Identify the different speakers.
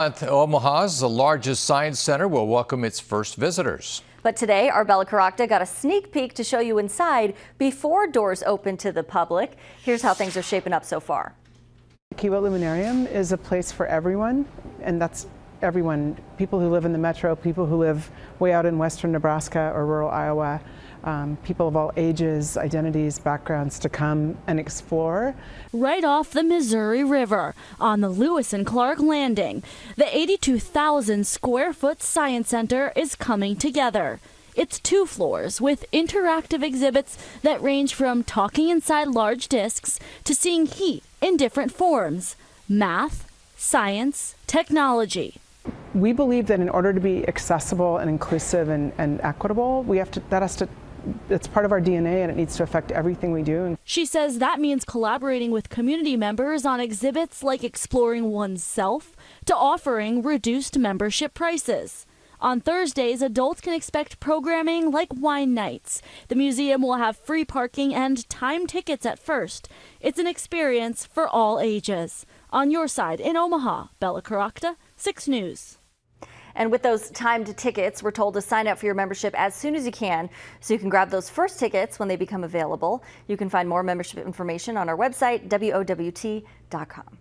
Speaker 1: Omaha's the largest science center will welcome its first visitors.
Speaker 2: But today, our Bella Caracta got a sneak peek to show you inside before doors open to the public. Here's how things are shaping up so far.
Speaker 3: Kiwa Luminarium is a place for everyone, and that's everyone, people who live in the metro, people who live way out in western Nebraska or rural Iowa, people of all ages, identities, backgrounds to come and explore.
Speaker 4: Right off the Missouri River on the Lewis and Clark Landing, the 82,000 square foot science center is coming together. It's 2 floors with interactive exhibits that range from talking inside large discs to seeing heat in different forms, math, science, technology.
Speaker 3: We believe that in order to be accessible and inclusive and equitable, it's part of our DNA and it needs to affect everything we do.
Speaker 4: She says that means collaborating with community members on exhibits like exploring oneself to offering reduced membership prices. On Thursdays, adults can expect programming like wine nights. The museum will have free parking and time tickets at first. It's an experience for all ages. On your side in Omaha, Bella Caracta, 6 News.
Speaker 2: And with those timed tickets, we're told to sign up for your membership as soon as you can so you can grab those first tickets when they become available. You can find more membership information on our website, WOWT.com.